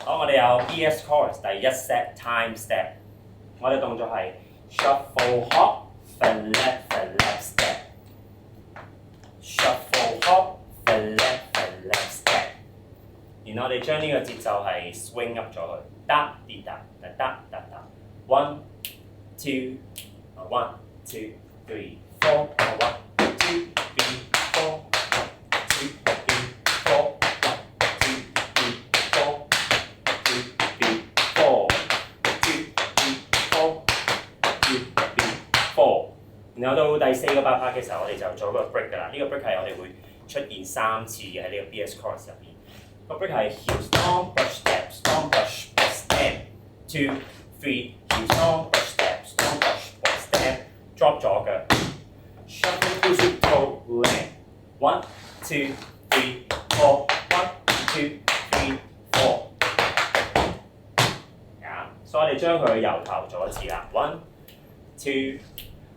好，我哋有 b.s.chorus 第一 set time step。我哋動作係 shuffle hop left step。shuffle hop left step。然後我哋將呢個節奏係 swing up 咗佢，嗒啲嗒嗒嗒嗒。1 2 1 2 3 4 1 2 3 4 1 2 3 4 然後到第4個8拍嘅時候，我哋就做一個 break 㗎啦。呢、個 break 係我哋會出現3次嘅喺呢個 b.s.chorus 入邊。個 break 係 heel stomp brush step stomp brush stand 2 3 heel stomp brush step stomp brush stand drop 左腳 shuffle push it toe land 1 2 3 4 1 2 3 4。所以我哋將佢由頭做一次啦 1 2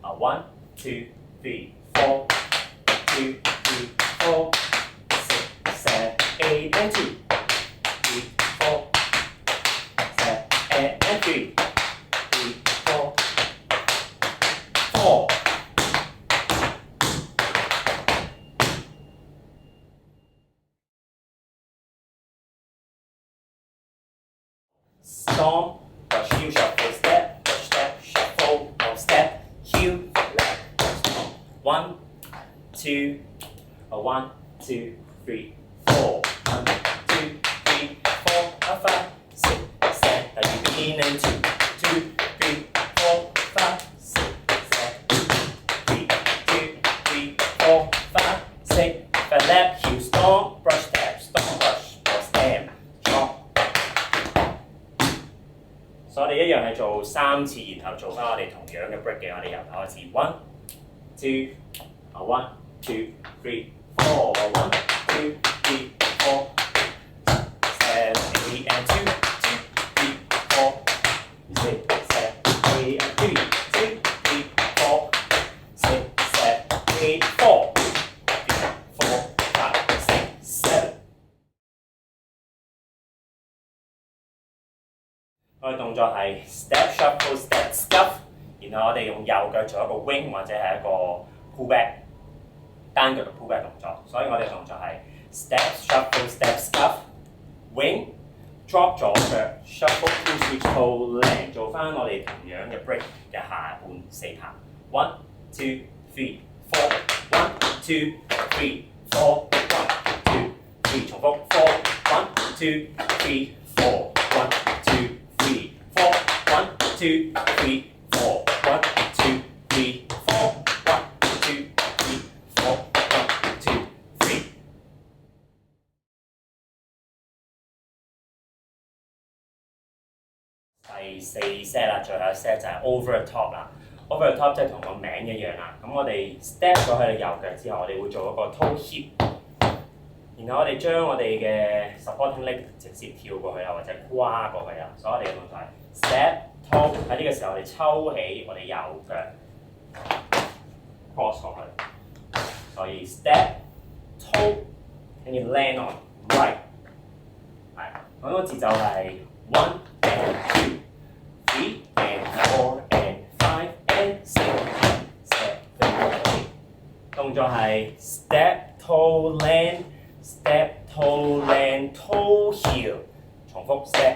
1 2 3 4 2 3 4 6 7 8 and 2 3 4 7 and 3 3 4 4。Stomp brush heel shuffle step brush step shuffle hop step heel left stomp 1 2 1 2 3 4 1 2 3 4 5 6 7 begin and 2 2 3 4 5 6 7 3 2 3 4 5 6 left heel stomp brush step stomp brush stamp chop。所以我哋一樣係做3次，然後做翻我哋同樣嘅 break 嘅。我哋由頭開始 1 2 1 2 3 4 1 2 3 4 7 8 and 2 2 3 4 6 7 8 and 3 2 3 4 6 7 8 4 4 5 6 7。我哋動作係 step shuffle step scuff， 然後我哋用右腳做一個 wing 或者係一個 pullback 單腳嘅 pullback 動作，所以我哋動作係 step shuffle step scuff wing drop 左腳 shuffle pull switch toe land， 做翻我哋同樣嘅 break 嘅下半4拍 1 2 3 4 1 2 3 4 1 2 3重複 4 1 2 3 4 1 2 3 4 1 2 3 4 1 2 3 4 1 2 3 4 1 2 3。第4 set 啦，最後一 set 就係 over the top 啦。over the top 即係同個名一樣啦。咁我哋 step 咗喺右腳之後，我哋會做一個 toe hip， 然後我哋將我哋嘅 supporting leg 直接跳過去啦，或者跨過去啦。所以我哋嘅動作係 step toe， 喺呢個時候我哋抽起我哋右腳 cross 過去，所以 step toe and you land on right， 係，咁個節奏係 1 and 2 3 and 4 and 5 and 6 7 8。動作係 step toe land step toe land toe heel， 重複 step